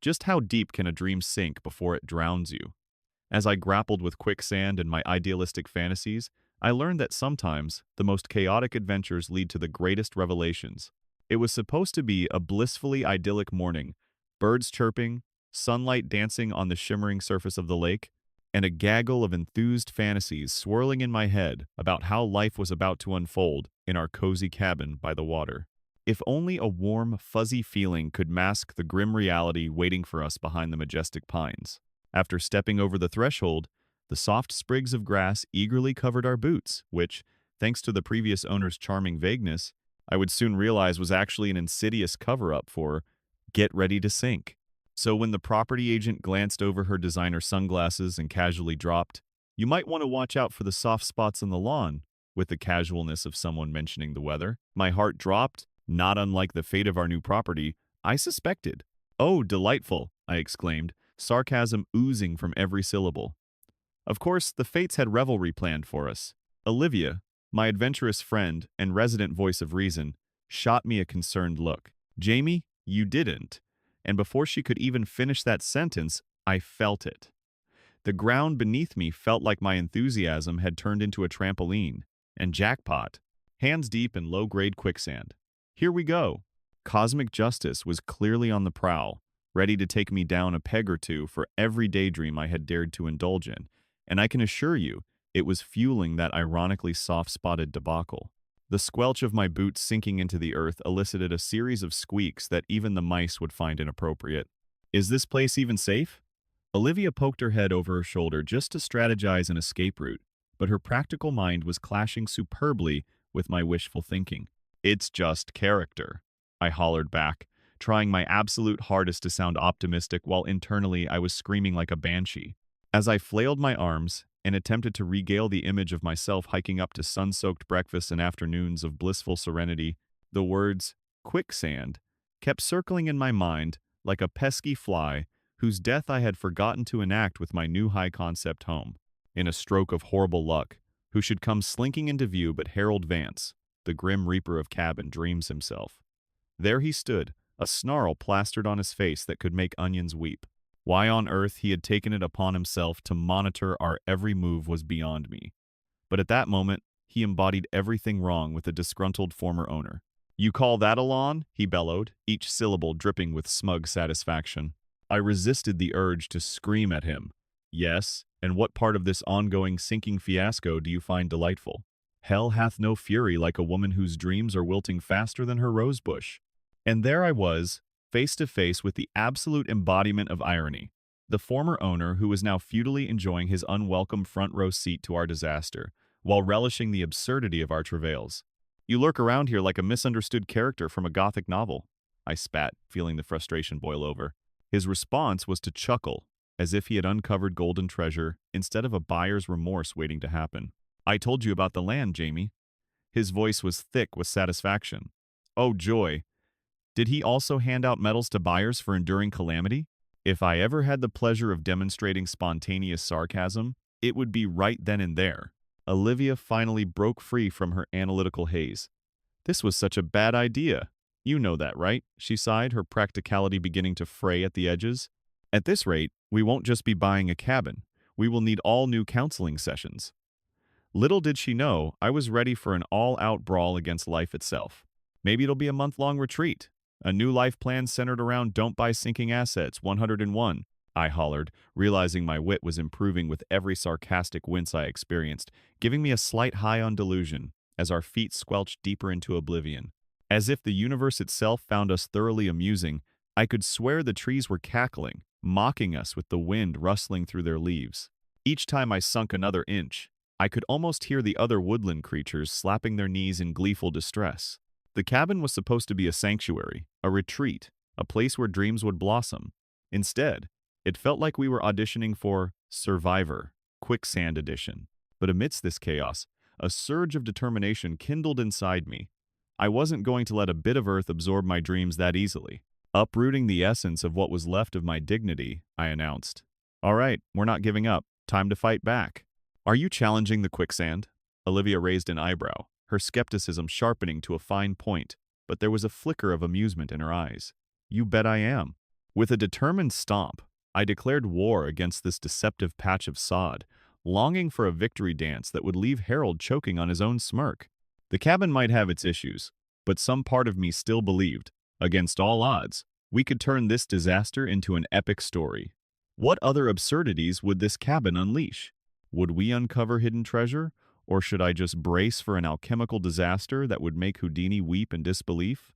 Just how deep can a dream sink before it drowns you? As I grappled with quicksand and my idealistic fantasies, I learned that sometimes the most chaotic adventures lead to the greatest revelations. It was supposed to be a blissfully idyllic morning, birds chirping, sunlight dancing on the shimmering surface of the lake, and a gaggle of enthused fantasies swirling in my head about how life was about to unfold in our cozy cabin by the water. If only a warm, fuzzy feeling could mask the grim reality waiting for us behind the majestic pines. After stepping over the threshold, the soft sprigs of grass eagerly covered our boots, which, thanks to the previous owner's charming vagueness, I would soon realize was actually an insidious cover-up for "get ready to sink." So when the property agent glanced over her designer sunglasses and casually dropped, "You might want to watch out for the soft spots on the lawn," with the casualness of someone mentioning the weather, my heart dropped. Not unlike the fate of our new property, I suspected. "Oh, delightful," I exclaimed, sarcasm oozing from every syllable. Of course, the fates had revelry planned for us. Olivia, my adventurous friend and resident voice of reason, shot me a concerned look. "Jamie, you didn't." And before she could even finish that sentence, I felt it. The ground beneath me felt like my enthusiasm had turned into a trampoline. And jackpot, hands deep in low-grade quicksand. Here we go. Cosmic justice was clearly on the prowl, ready to take me down a peg or two for every daydream I had dared to indulge in, and I can assure you, it was fueling that ironically soft-spotted debacle. The squelch of my boots sinking into the earth elicited a series of squeaks that even the mice would find inappropriate. "Is this place even safe?" Olivia poked her head over her shoulder just to strategize an escape route, but her practical mind was clashing superbly with my wishful thinking. "It's just character," I hollered back, trying my absolute hardest to sound optimistic while internally I was screaming like a banshee. As I flailed my arms and attempted to regale the image of myself hiking up to sun-soaked breakfasts and afternoons of blissful serenity, the words, "quicksand," kept circling in my mind like a pesky fly whose death I had forgotten to enact with my new high-concept home. In a stroke of horrible luck, who should come slinking into view but Harold Vance, the grim reaper of cabin dreams himself. There he stood, a snarl plastered on his face that could make onions weep. Why on earth he had taken it upon himself to monitor our every move was beyond me. But at that moment, he embodied everything wrong with the disgruntled former owner. "You call that a lawn?" he bellowed, each syllable dripping with smug satisfaction. I resisted the urge to scream at him. "Yes, and what part of this ongoing sinking fiasco do you find delightful? Hell hath no fury like a woman whose dreams are wilting faster than her rosebush." And there I was, face to face with the absolute embodiment of irony. The former owner who was now futilely enjoying his unwelcome front row seat to our disaster, while relishing the absurdity of our travails. "You lurk around here like a misunderstood character from a gothic novel," I spat, feeling the frustration boil over. His response was to chuckle, as if he had uncovered golden treasure instead of a buyer's remorse waiting to happen. "I told you about the land, Jamie." His voice was thick with satisfaction. Oh joy! Did he also hand out medals to buyers for enduring calamity? If I ever had the pleasure of demonstrating spontaneous sarcasm, it would be right then and there. Olivia finally broke free from her analytical haze. "This was such a bad idea. You know that, right?" she sighed, her practicality beginning to fray at the edges. "At this rate, we won't just be buying a cabin. We will need all new counseling sessions." Little did she know, I was ready for an all-out brawl against life itself. "Maybe it'll be a month-long retreat. A new life plan centered around don't buy sinking assets, 101, I hollered, realizing my wit was improving with every sarcastic wince I experienced, giving me a slight high on delusion as our feet squelched deeper into oblivion. As if the universe itself found us thoroughly amusing, I could swear the trees were cackling, mocking us with the wind rustling through their leaves. Each time I sunk another inch, I could almost hear the other woodland creatures slapping their knees in gleeful distress. The cabin was supposed to be a sanctuary, a retreat, a place where dreams would blossom. Instead, it felt like we were auditioning for Survivor, Quicksand Edition. But amidst this chaos, a surge of determination kindled inside me. I wasn't going to let a bit of earth absorb my dreams that easily. Uprooting the essence of what was left of my dignity, I announced, "All right, we're not giving up. Time to fight back." "Are you challenging the quicksand?" Olivia raised an eyebrow, her skepticism sharpening to a fine point, but there was a flicker of amusement in her eyes. "You bet I am." With a determined stomp, I declared war against this deceptive patch of sod, longing for a victory dance that would leave Harold choking on his own smirk. The cabin might have its issues, but some part of me still believed, against all odds, we could turn this disaster into an epic story. What other absurdities would this cabin unleash? Would we uncover hidden treasure, or should I just brace for an alchemical disaster that would make Houdini weep in disbelief?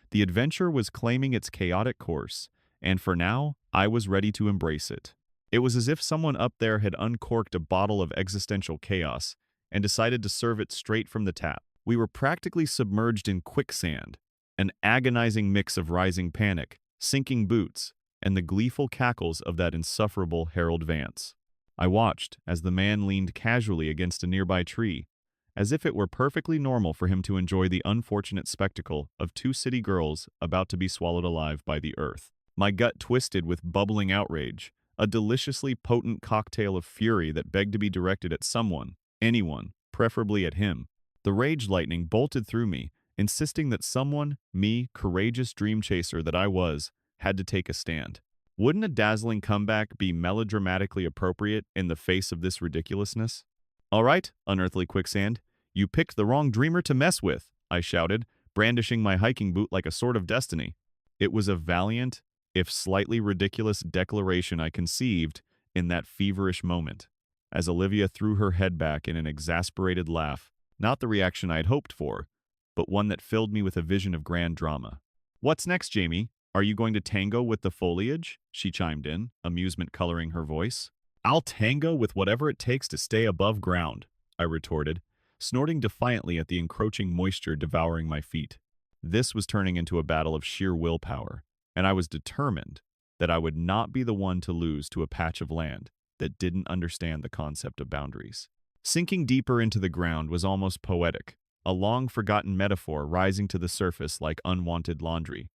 The adventure was claiming its chaotic course, and for now, I was ready to embrace it. It was as if someone up there had uncorked a bottle of existential chaos and decided to serve it straight from the tap. We were practically submerged in quicksand, an agonizing mix of rising panic, sinking boots, and the gleeful cackles of that insufferable Harold Vance. I watched as the man leaned casually against a nearby tree, as if it were perfectly normal for him to enjoy the unfortunate spectacle of two city girls about to be swallowed alive by the earth. My gut twisted with bubbling outrage, a deliciously potent cocktail of fury that begged to be directed at someone, anyone, preferably at him. The rage lightning bolted through me, insisting that someone, me, courageous dream chaser that I was, had to take a stand. Wouldn't a dazzling comeback be melodramatically appropriate in the face of this ridiculousness? "All right, unearthly quicksand, you picked the wrong dreamer to mess with," I shouted, brandishing my hiking boot like a sword of destiny. It was a valiant, if slightly ridiculous declaration I conceived in that feverish moment, as Olivia threw her head back in an exasperated laugh, not the reaction I had hoped for, but one that filled me with a vision of grand drama. "What's next, Jamie? Are you going to tango with the foliage?" she chimed in, amusement coloring her voice. "I'll tango with whatever it takes to stay above ground," I retorted, snorting defiantly at the encroaching moisture devouring my feet. This was turning into a battle of sheer willpower, and I was determined that I would not be the one to lose to a patch of land that didn't understand the concept of boundaries. Sinking deeper into the ground was almost poetic, a long-forgotten metaphor rising to the surface like unwanted laundry.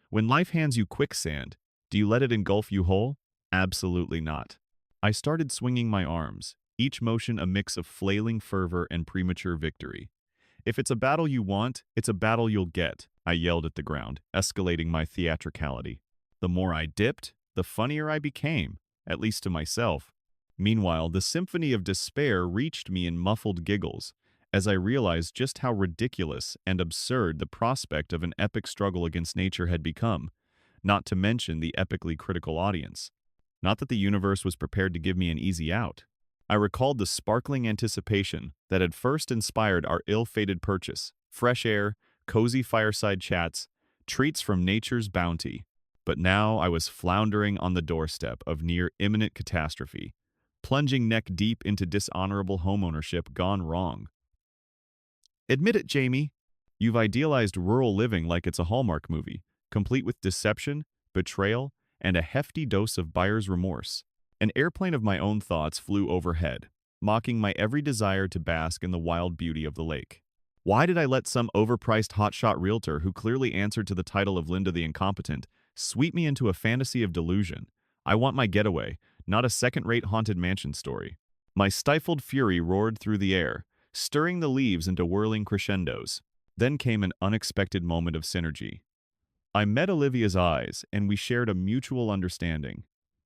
When life hands you quicksand, do you let it engulf you whole? Absolutely not. I started swinging my arms, each motion a mix of flailing fervor and premature victory. "If it's a battle you want, it's a battle you'll get," I yelled at the ground, escalating my theatricality. The more I dipped, the funnier I became, at least to myself. Meanwhile, the symphony of despair reached me in muffled giggles, as I realized just how ridiculous and absurd the prospect of an epic struggle against nature had become, not to mention the epically critical audience. Not that the universe was prepared to give me an easy out. I recalled the sparkling anticipation that had first inspired our ill-fated purchase: fresh air, cozy fireside chats, treats from nature's bounty. But now I was floundering on the doorstep of near imminent catastrophe, plunging neck-deep into dishonorable homeownership gone wrong. "Admit it, Jamie. You've idealized rural living like it's a Hallmark movie, complete with deception, betrayal, and a hefty dose of buyer's remorse." An airplane of my own thoughts flew overhead, mocking my every desire to bask in the wild beauty of the lake. Why did I let some overpriced hotshot realtor who clearly answered to the title of Linda the Incompetent sweep me into a fantasy of delusion? I want my getaway, not a second-rate haunted mansion story. My stifled fury roared through the air, stirring the leaves into whirling crescendos. Then came an unexpected moment of synergy. I met Olivia's eyes, and we shared a mutual understanding.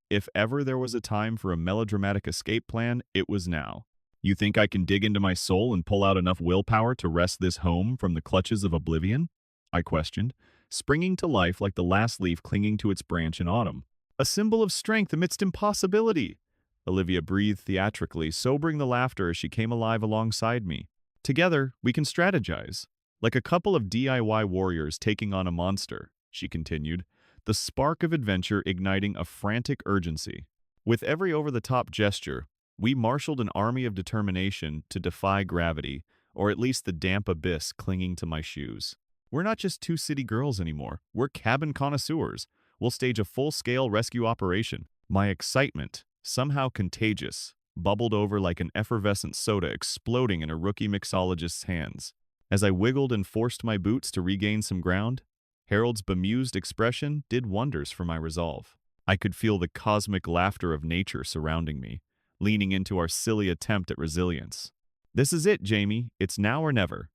If ever there was a time for a melodramatic escape plan, it was now. "You think I can dig into my soul and pull out enough willpower to wrest this home from the clutches of oblivion?" I questioned, springing to life like the last leaf clinging to its branch in autumn. "A symbol of strength amidst impossibility," Olivia breathed theatrically, sobering the laughter as she came alive alongside me. "Together, we can strategize. Like a couple of DIY warriors taking on a monster," she continued, the spark of adventure igniting a frantic urgency. With every over-the-top gesture, we marshaled an army of determination to defy gravity, or at least the damp abyss clinging to my shoes. We're not just two city girls anymore. We're cabin connoisseurs. We'll stage a full-scale rescue operation. My excitement, somehow contagious, bubbled over like an effervescent soda exploding in a rookie mixologist's hands. As I wiggled and forced my boots to regain some ground, Harold's bemused expression did wonders for my resolve. I could feel the cosmic laughter of nature surrounding me, leaning into our silly attempt at resilience. "This is it, Jamie. It's now or never,"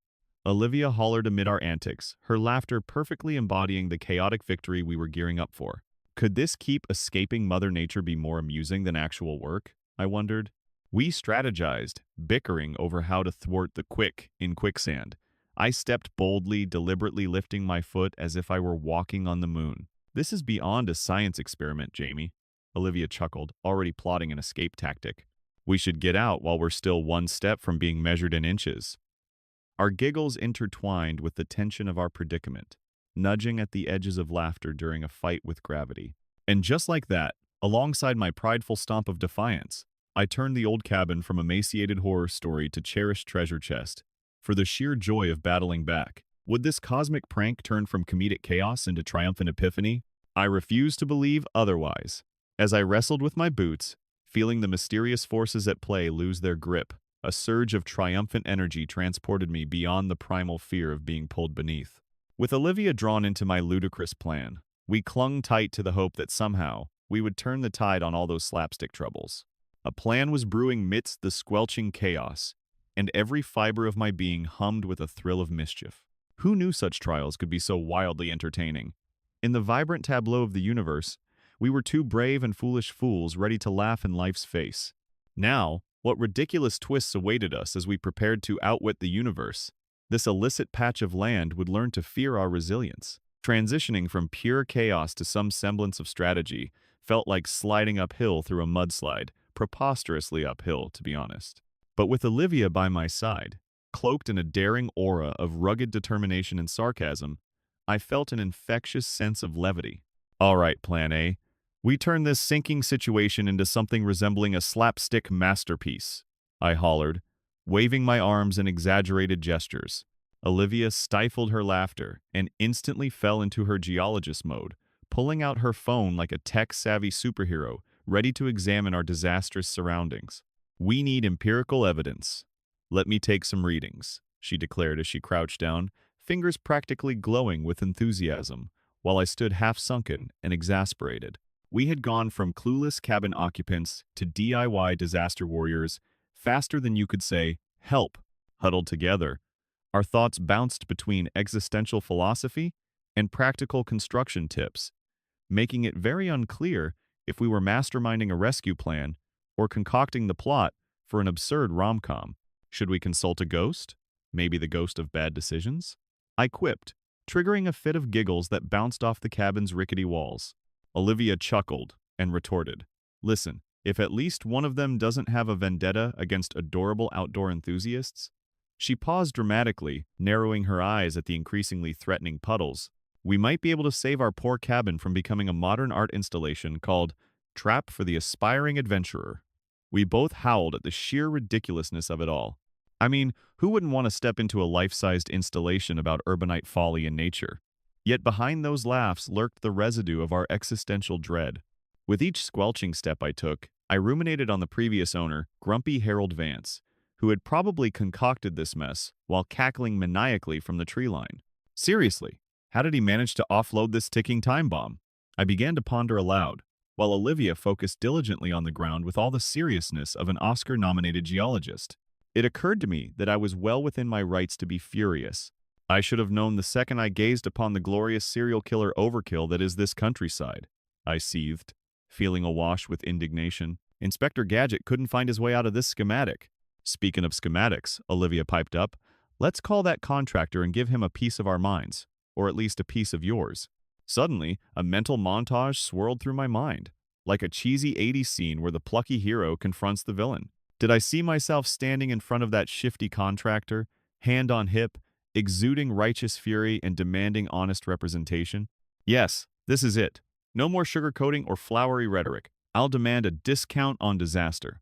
Olivia hollered amid our antics, her laughter perfectly embodying the chaotic victory we were gearing up for. Could this keep escaping Mother Nature be more amusing than actual work? I wondered. We strategized, bickering over how to thwart the quicksand. I stepped boldly, deliberately lifting my foot as if I were walking on the moon. This is beyond a science experiment, Jamie. Olivia chuckled, already plotting an escape tactic. We should get out while we're still one step from being measured in inches. Our giggles intertwined with the tension of our predicament, nudging at the edges of laughter during a fight with gravity. And just like that, alongside my prideful stomp of defiance, I turned the old cabin from emaciated horror story to cherished treasure chest, for the sheer joy of battling back. Would this cosmic prank turn from comedic chaos into triumphant epiphany? I refused to believe otherwise. As I wrestled with my boots, feeling the mysterious forces at play lose their grip, a surge of triumphant energy transported me beyond the primal fear of being pulled beneath. With Olivia drawn into my ludicrous plan, we clung tight to the hope that somehow we would turn the tide on all those slapstick troubles. A plan was brewing midst the squelching chaos, and every fiber of my being hummed with a thrill of mischief. Who knew such trials could be so wildly entertaining? In the vibrant tableau of the universe, we were two brave and foolish fools ready to laugh in life's face. Now, what ridiculous twists awaited us as we prepared to outwit the universe? This illicit patch of land would learn to fear our resilience. Transitioning from pure chaos to some semblance of strategy felt like sliding uphill through a mudslide, preposterously uphill, to be honest. But with Olivia by my side, cloaked in a daring aura of rugged determination and sarcasm, I felt an infectious sense of levity. All right, Plan A. We turn this sinking situation into something resembling a slapstick masterpiece, I hollered, waving my arms in exaggerated gestures. Olivia stifled her laughter and instantly fell into her geologist mode, pulling out her phone like a tech-savvy superhero, ready to examine our disastrous surroundings. We need empirical evidence. Let me take some readings, she declared as she crouched down, fingers practically glowing with enthusiasm, while I stood half-sunken and exasperated. We had gone from clueless cabin occupants to DIY disaster warriors faster than you could say, help, huddled together. Our thoughts bounced between existential philosophy and practical construction tips, making it very unclear if we were masterminding a rescue plan or concocting the plot for an absurd rom-com. Should we consult a ghost? Maybe the ghost of bad decisions? I quipped, triggering a fit of giggles that bounced off the cabin's rickety walls. Olivia chuckled and retorted, "Listen, if at least one of them doesn't have a vendetta against adorable outdoor enthusiasts." She paused dramatically, narrowing her eyes at the increasingly threatening puddles. "We might be able to save our poor cabin from becoming a modern art installation called Trap for the Aspiring Adventurer." We both howled at the sheer ridiculousness of it all. I mean, who wouldn't want to step into a life-sized installation about urbanite folly and nature? Yet behind those laughs lurked the residue of our existential dread. With each squelching step I took, I ruminated on the previous owner, grumpy Harold Vance, who had probably concocted this mess while cackling maniacally from the tree line. Seriously, how did he manage to offload this ticking time bomb? I began to ponder aloud, while Olivia focused diligently on the ground with all the seriousness of an Oscar-nominated geologist. It occurred to me that I was well within my rights to be furious. I should have known the second I gazed upon the glorious serial killer overkill that is this countryside. I seethed, feeling awash with indignation. Inspector Gadget couldn't find his way out of this schematic. Speaking of schematics, Olivia piped up, let's call that contractor and give him a piece of our minds, or at least a piece of yours. Suddenly, a mental montage swirled through my mind, like a cheesy 80s scene where the plucky hero confronts the villain. Did I see myself standing in front of that shifty contractor, hand on hip, exuding righteous fury and demanding honest representation? Yes, this is it. No more sugarcoating or flowery rhetoric. I'll demand a discount on disaster,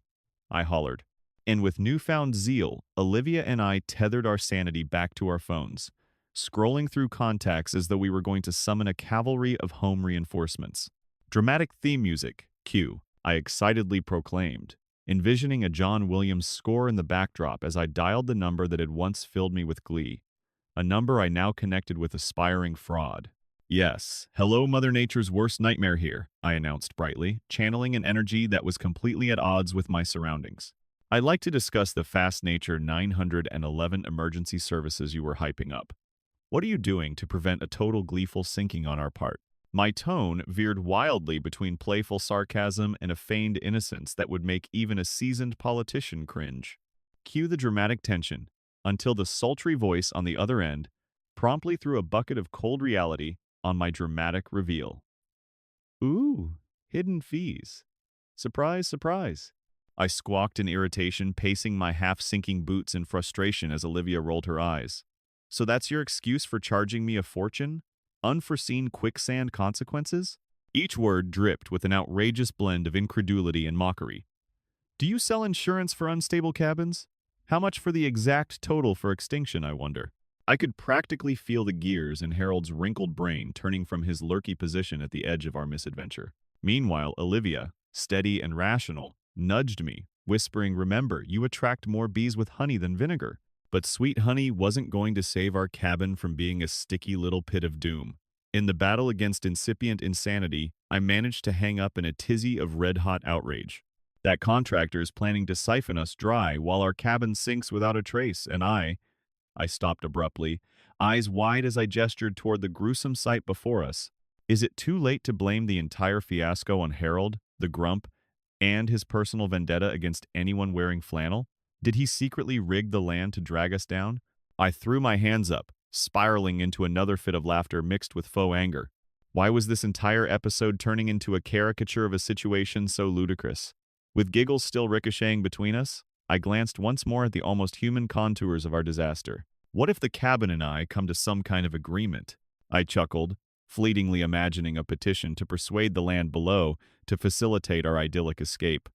I hollered. And with newfound zeal, Olivia and I tethered our sanity back to our phones, scrolling through contacts as though we were going to summon a cavalry of home reinforcements. Dramatic theme music, cue, I excitedly proclaimed, envisioning a John Williams score in the backdrop as I dialed the number that had once filled me with glee, a number I now connected with aspiring fraud. Yes, hello Mother Nature's worst nightmare here, I announced brightly, channeling an energy that was completely at odds with my surroundings. I'd like to discuss the Fast Nature 911 emergency services you were hyping up. What are you doing to prevent a total gleeful sinking on our part? My tone veered wildly between playful sarcasm and a feigned innocence that would make even a seasoned politician cringe. Cue the dramatic tension, until the sultry voice on the other end promptly threw a bucket of cold reality on my dramatic reveal. Ooh, hidden fees. Surprise, surprise. I squawked in irritation, pacing my half-sinking boots in frustration as Olivia rolled her eyes. So that's your excuse for charging me a fortune? Unforeseen quicksand consequences? Each word dripped with an outrageous blend of incredulity and mockery. Do you sell insurance for unstable cabins? How much for the exact total for extinction, I wonder? I could practically feel the gears in Harold's wrinkled brain turning from his lurky position at the edge of our misadventure. Meanwhile, Olivia, steady and rational, nudged me, whispering, "Remember, you attract more bees with honey than vinegar." But sweet honey wasn't going to save our cabin from being a sticky little pit of doom. In the battle against incipient insanity, I managed to hang up in a tizzy of red-hot outrage. That contractor's planning to siphon us dry while our cabin sinks without a trace, and I stopped abruptly, eyes wide as I gestured toward the gruesome sight before us. Is it too late to blame the entire fiasco on Harold, the grump, and his personal vendetta against anyone wearing flannel? Did he secretly rig the land to drag us down? I threw my hands up, spiraling into another fit of laughter mixed with faux anger. Why was this entire episode turning into a caricature of a situation so ludicrous? With giggles still ricocheting between us, I glanced once more at the almost human contours of our disaster. What if the cabin and I come to some kind of agreement? I chuckled, fleetingly imagining a petition to persuade the land below to facilitate our idyllic escape.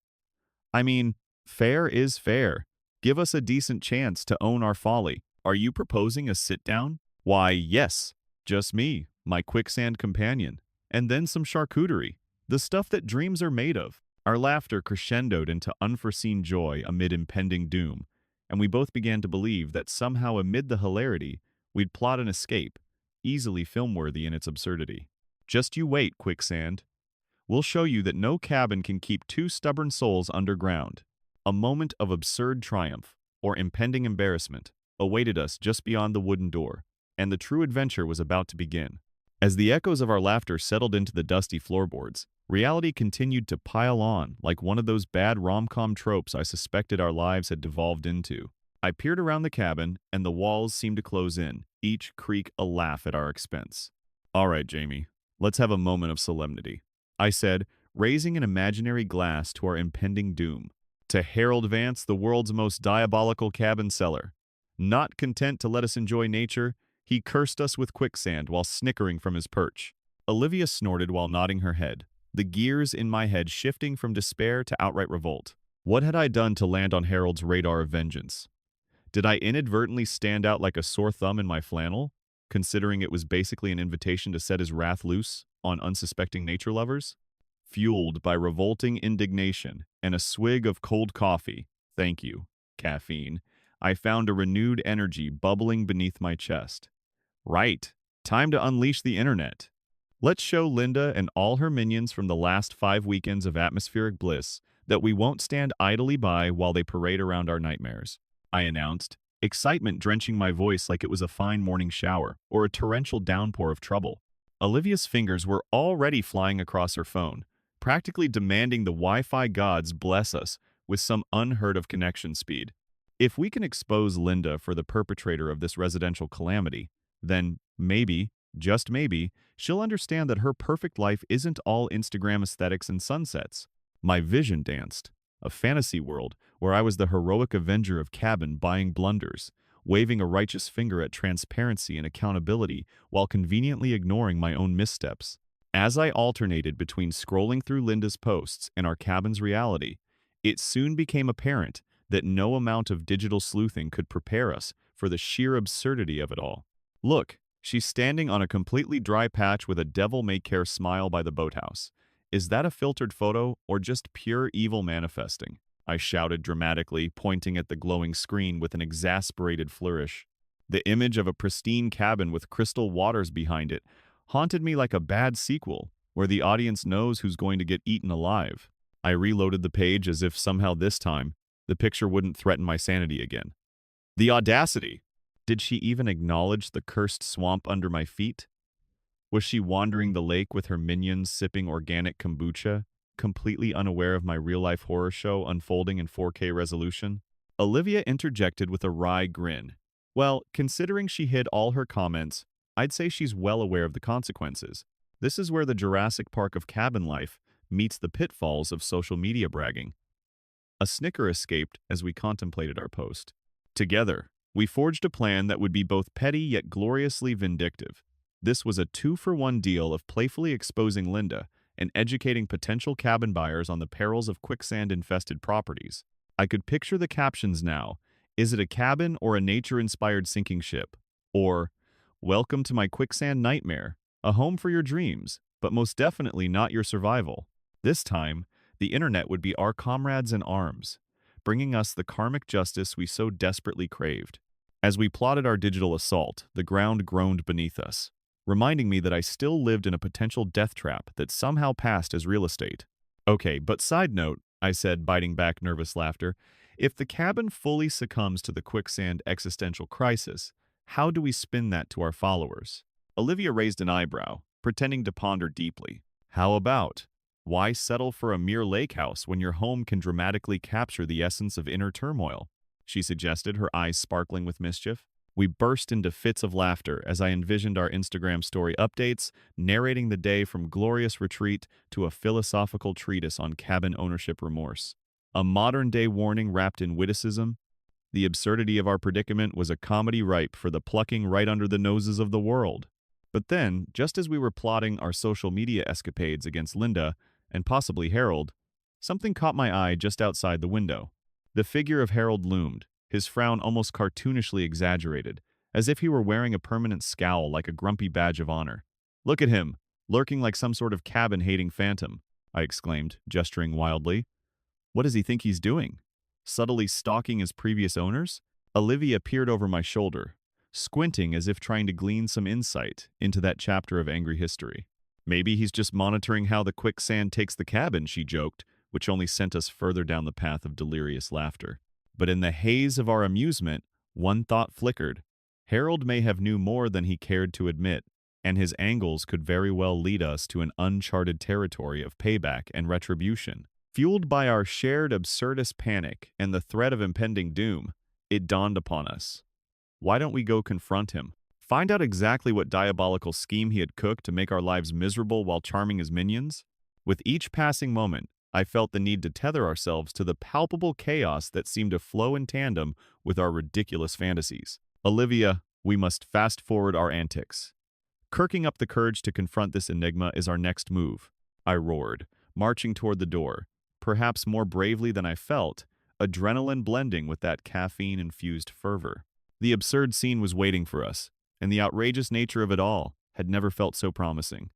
I mean, fair is fair. Give us a decent chance to own our folly. Are you proposing a sit-down? Why, yes. Just me, my quicksand companion, and then some charcuterie. The stuff that dreams are made of. Our laughter crescendoed into unforeseen joy amid impending doom, and we both began to believe that somehow amid the hilarity, we'd plot an escape, easily film-worthy in its absurdity. Just you wait, Quicksand. We'll show you that no cabin can keep two stubborn souls underground. A moment of absurd triumph, or impending embarrassment, awaited us just beyond the wooden door, and the true adventure was about to begin. As the echoes of our laughter settled into the dusty floorboards, reality continued to pile on like one of those bad rom-com tropes I suspected our lives had devolved into. I peered around the cabin, and the walls seemed to close in, each creak a laugh at our expense. All right, Jamie, let's have a moment of solemnity, I said, raising an imaginary glass to our impending doom. To Harold Vance, the world's most diabolical cabin seller. Not content to let us enjoy nature, he cursed us with quicksand while snickering from his perch. Olivia snorted while nodding her head, the gears in my head shifting from despair to outright revolt. What had I done to land on Harold's radar of vengeance? Did I inadvertently stand out like a sore thumb in my flannel, considering it was basically an invitation to set his wrath loose on unsuspecting nature lovers? Fueled by revolting indignation and a swig of cold coffee, thank you, caffeine, I found a renewed energy bubbling beneath my chest. Right, time to unleash the internet. Let's show Linda and all her minions from the last 5 weekends of atmospheric bliss that we won't stand idly by while they parade around our nightmares, I announced, excitement drenching my voice like it was a fine morning shower or a torrential downpour of trouble. Olivia's fingers were already flying across her phone, practically demanding the Wi-Fi gods bless us with some unheard-of connection speed. If we can expose Linda for the perpetrator of this residential calamity, then maybe, just maybe, she'll understand that her perfect life isn't all Instagram aesthetics and sunsets. My vision danced, a fantasy world where I was the heroic avenger of cabin buying blunders, waving a righteous finger at transparency and accountability while conveniently ignoring my own missteps. As I alternated between scrolling through Linda's posts and our cabin's reality, it soon became apparent that no amount of digital sleuthing could prepare us for the sheer absurdity of it all. Look, she's standing on a completely dry patch with a devil-may-care smile by the boathouse. Is that a filtered photo or just pure evil manifesting? I shouted dramatically, pointing at the glowing screen with an exasperated flourish. The image of a pristine cabin with crystal waters behind it haunted me like a bad sequel, where the audience knows who's going to get eaten alive. I reloaded the page as if somehow this time, the picture wouldn't threaten my sanity again. The audacity! Did she even acknowledge the cursed swamp under my feet? Was she wandering the lake with her minions sipping organic kombucha, completely unaware of my real-life horror show unfolding in 4K resolution? Olivia interjected with a wry grin. Well, considering she hid all her comments, I'd say she's well aware of the consequences. This is where the Jurassic Park of cabin life meets the pitfalls of social media bragging. A snicker escaped as we contemplated our post. Together, we forged a plan that would be both petty yet gloriously vindictive. This was a two-for-one deal of playfully exposing Linda and educating potential cabin buyers on the perils of quicksand-infested properties. I could picture the captions now. Is it a cabin or a nature-inspired sinking ship? Or, welcome to my quicksand nightmare, a home for your dreams, but most definitely not your survival. This time, the internet would be our comrades in arms, bringing us the karmic justice we so desperately craved. As we plotted our digital assault, the ground groaned beneath us, reminding me that I still lived in a potential death trap that somehow passed as real estate. Okay, but side note, I said, biting back nervous laughter, if the cabin fully succumbs to the quicksand existential crisis, how do we spin that to our followers? Olivia raised an eyebrow, pretending to ponder deeply. How about, why settle for a mere lake house when your home can dramatically capture the essence of inner turmoil? She suggested, her eyes sparkling with mischief. We burst into fits of laughter as I envisioned our Instagram story updates, narrating the day from glorious retreat to a philosophical treatise on cabin ownership remorse. A modern-day warning wrapped in witticism. The absurdity of our predicament was a comedy ripe for the plucking right under the noses of the world. But then, just as we were plotting our social media escapades against Linda, and possibly Harold, something caught my eye just outside the window. The figure of Harold loomed, his frown almost cartoonishly exaggerated, as if he were wearing a permanent scowl like a grumpy badge of honor. "Look at him, lurking like some sort of cabin-hating phantom," I exclaimed, gesturing wildly. "What does he think he's doing? Subtly stalking his previous owners?" Olivia peered over my shoulder, squinting as if trying to glean some insight into that chapter of angry history. "Maybe he's just monitoring how the quicksand takes the cabin," she joked, which only sent us further down the path of delirious laughter. But in the haze of our amusement, one thought flickered. Harold may have knew more than he cared to admit, and his angles could very well lead us to an uncharted territory of payback and retribution. Fueled by our shared absurdist panic and the threat of impending doom, it dawned upon us. Why don't we go confront him? Find out exactly what diabolical scheme he had cooked to make our lives miserable while charming his minions? With each passing moment, I felt the need to tether ourselves to the palpable chaos that seemed to flow in tandem with our ridiculous fantasies. Olivia, we must fast forward our antics. Kirking up the courage to confront this enigma is our next move, I roared, marching toward the door, perhaps more bravely than I felt, adrenaline blending with that caffeine-infused fervor. The absurd scene was waiting for us, and the outrageous nature of it all had never felt so promising.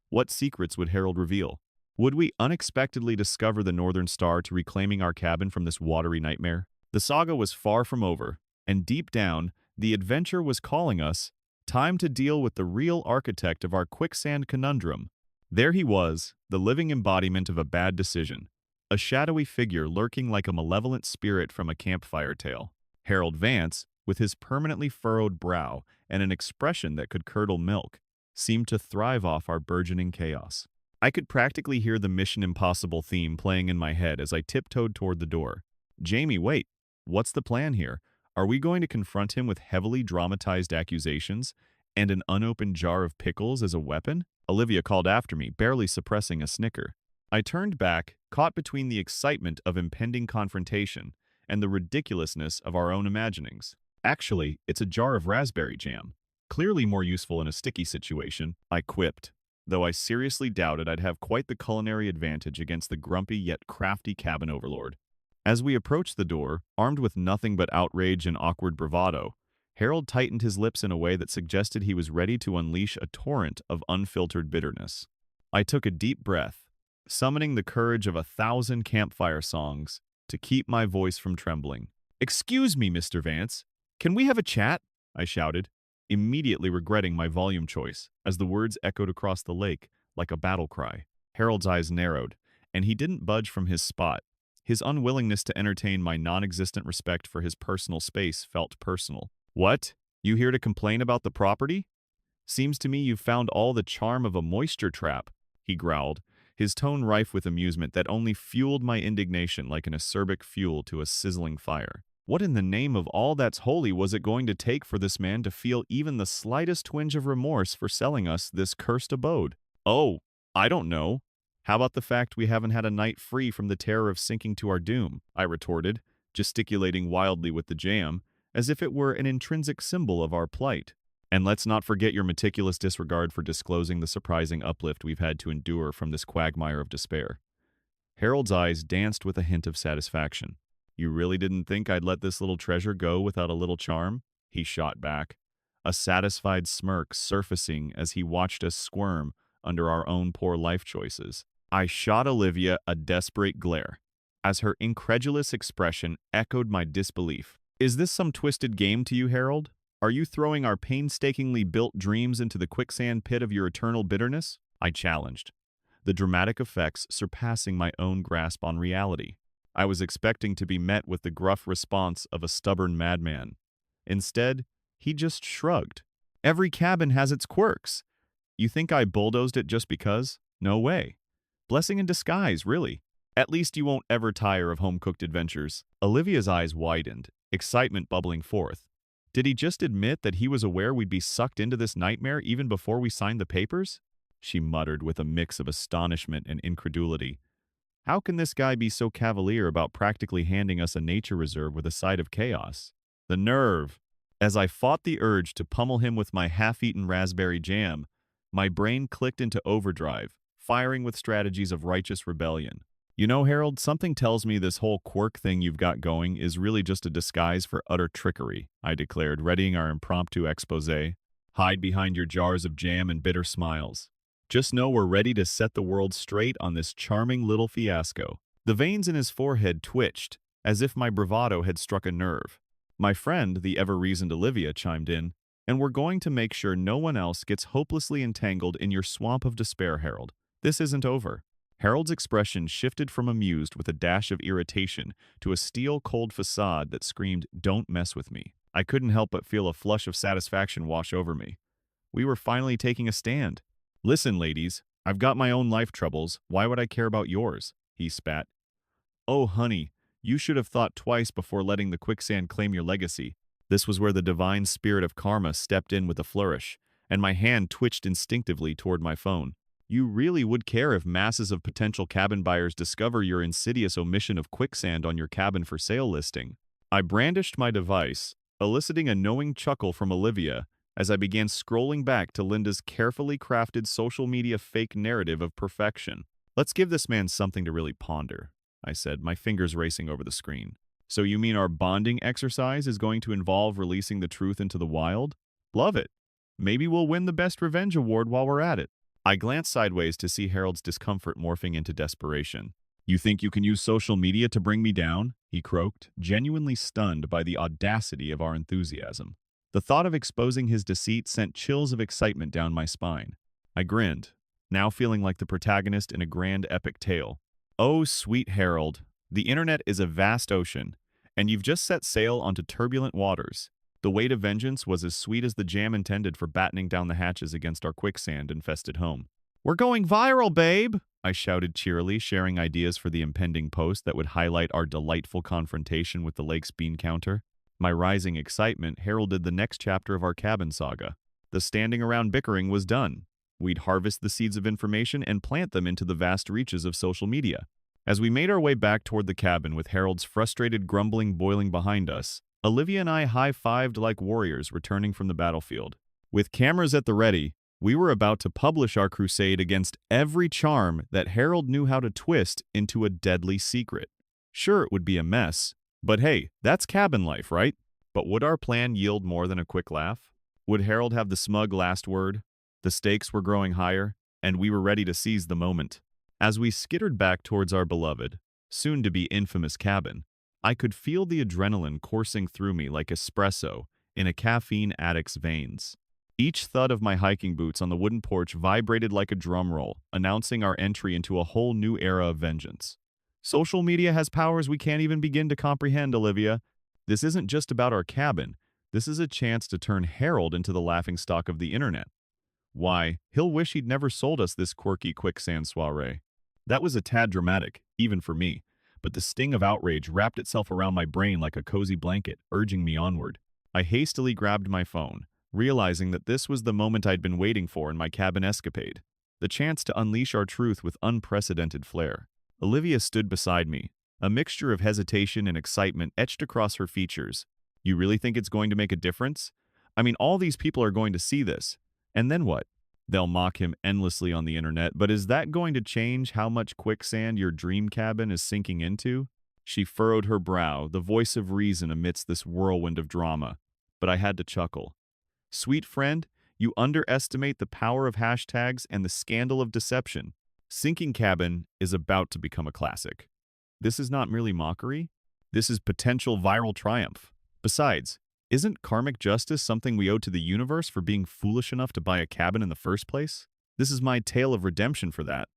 What secrets would Harold reveal? Would we unexpectedly discover the Northern Star to reclaiming our cabin from this watery nightmare? The saga was far from over, and deep down, the adventure was calling us. Time to deal with the real architect of our quicksand conundrum. There he was, the living embodiment of a bad decision, a shadowy figure lurking like a malevolent spirit from a campfire tale. Harold Vance, with his permanently furrowed brow and an expression that could curdle milk, seemed to thrive off our burgeoning chaos. I could practically hear the Mission Impossible theme playing in my head as I tiptoed toward the door. "Jamie, wait. What's the plan here? Are we going to confront him with heavily dramatized accusations and an unopened jar of pickles as a weapon?" Olivia called after me, barely suppressing a snicker. I turned back, caught between the excitement of impending confrontation and the ridiculousness of our own imaginings. "Actually, it's a jar of raspberry jam. Clearly more useful in a sticky situation," I quipped, though I seriously doubted I'd have quite the culinary advantage against the grumpy yet crafty cabin overlord. As we approached the door, armed with nothing but outrage and awkward bravado, Harold tightened his lips in a way that suggested he was ready to unleash a torrent of unfiltered bitterness. I took a deep breath, summoning the courage of 1,000 campfire songs to keep my voice from trembling. "Excuse me, Mr. Vance. Can we have a chat?" I shouted, immediately regretting my volume choice as the words echoed across the lake like a battle cry. Harold's eyes narrowed, and he didn't budge from his spot. His unwillingness to entertain my non-existent respect for his personal space felt personal. "What? You here to complain about the property?" Seems to me you've found all the charm of a moisture trap, he growled, his tone rife with amusement that only fueled my indignation like an acerbic fuel to a sizzling fire. What in the name of all that's holy was it going to take for this man to feel even the slightest twinge of remorse for selling us this cursed abode? Oh, I don't know. How about the fact we haven't had a night free from the terror of sinking to our doom? I retorted, gesticulating wildly with the jam, as if it were an intrinsic symbol of our plight. And let's not forget your meticulous disregard for disclosing the surprising uplift we've had to endure from this quagmire of despair. Harold's eyes danced with a hint of satisfaction. You really didn't think I'd let this little treasure go without a little charm? He shot back, a satisfied smirk surfacing as he watched us squirm under our own poor life choices. I shot Olivia a desperate glare, as her incredulous expression echoed my disbelief. Is this some twisted game to you, Harold? Are you throwing our painstakingly built dreams into the quicksand pit of your eternal bitterness? I challenged, the dramatic effects surpassing my own grasp on reality. I was expecting to be met with the gruff response of a stubborn madman. Instead, he just shrugged. Every cabin has its quirks. You think I bulldozed it just because? No way. Blessing in disguise, really. At least you won't ever tire of home-cooked adventures. Olivia's eyes widened, excitement bubbling forth. Did he just admit that he was aware we'd be sucked into this nightmare even before we signed the papers? She muttered with a mix of astonishment and incredulity. How can this guy be so cavalier about practically handing us a nature reserve with a side of chaos? The nerve! As I fought the urge to pummel him with my half-eaten raspberry jam, my brain clicked into overdrive, firing with strategies of righteous rebellion. You know, Harold, something tells me this whole quirk thing you've got going is really just a disguise for utter trickery, I declared, readying our impromptu exposé. Hide behind your jars of jam and bitter smiles. Just know we're ready to set the world straight on this charming little fiasco. The veins in his forehead twitched, as if my bravado had struck a nerve. My friend, the ever-reasoned Olivia, chimed in, and we're going to make sure no one else gets hopelessly entangled in your swamp of despair, Harold. This isn't over. Harold's expression shifted from amused with a dash of irritation to a steel-cold facade that screamed, "Don't mess with me." I couldn't help but feel a flush of satisfaction wash over me. We were finally taking a stand. Listen, ladies, I've got my own life troubles. Why would I care about yours? He spat. Oh, honey, you should have thought twice before letting the quicksand claim your legacy. This was where the divine spirit of karma stepped in with a flourish, and my hand twitched instinctively toward my phone. You really would care if masses of potential cabin buyers discover your insidious omission of quicksand on your cabin for sale listing. I brandished my device, eliciting a knowing chuckle from Olivia as I began scrolling back to Linda's carefully crafted social media fake narrative of perfection. Let's give this man something to really ponder, I said, my fingers racing over the screen. So you mean our bonding exercise is going to involve releasing the truth into the wild? Love it. Maybe we'll win the Best Revenge Award while we're at it. I glanced sideways to see Harold's discomfort morphing into desperation. You think you can use social media to bring me down? He croaked, genuinely stunned by the audacity of our enthusiasm. The thought of exposing his deceit sent chills of excitement down my spine. I grinned, now feeling like the protagonist in a grand epic tale. Oh, sweet Harold, the internet is a vast ocean, and you've just set sail onto turbulent waters. The weight of vengeance was as sweet as the jam intended for battening down the hatches against our quicksand-infested home. We're going viral, babe! I shouted cheerily, sharing ideas for the impending post that would highlight our delightful confrontation with the lake's bean counter. My rising excitement heralded the next chapter of our cabin saga. The standing around bickering was done. We'd harvest the seeds of information and plant them into the vast reaches of social media. As we made our way back toward the cabin with Harold's frustrated grumbling boiling behind us, Olivia and I high-fived like warriors returning from the battlefield. With cameras at the ready, we were about to publish our crusade against every charm that Harold knew how to twist into a deadly secret. Sure, it would be a mess, but hey, that's cabin life, right? But would our plan yield more than a quick laugh? Would Harold have the smug last word? The stakes were growing higher, and we were ready to seize the moment. As we skittered back towards our beloved, soon-to-be infamous cabin, I could feel the adrenaline coursing through me like espresso in a caffeine addict's veins. Each thud of my hiking boots on the wooden porch vibrated like a drum roll, announcing our entry into a whole new era of vengeance. Social media has powers we can't even begin to comprehend, Olivia. This isn't just about our cabin. This is a chance to turn Harold into the laughingstock of the internet. Why, he'll wish he'd never sold us this quirky quicksand soiree. That was a tad dramatic, even for me, but the sting of outrage wrapped itself around my brain like a cozy blanket, urging me onward. I hastily grabbed my phone, realizing that this was the moment I'd been waiting for in my cabin escapade, the chance to unleash our truth with unprecedented flair. Olivia stood beside me, a mixture of hesitation and excitement etched across her features. You really think it's going to make a difference? I mean, all these people are going to see this. And then what? They'll mock him endlessly on the internet, but is that going to change how much quicksand your dream cabin is sinking into? She furrowed her brow, the voice of reason amidst this whirlwind of drama. But I had to chuckle. Sweet friend, you underestimate the power of hashtags and the scandal of deception. Sinking Cabin is about to become a classic. This is not merely mockery. This is potential viral triumph. Besides, isn't karmic justice something we owe to the universe for being foolish enough to buy a cabin in the first place? This is my tale of redemption for that.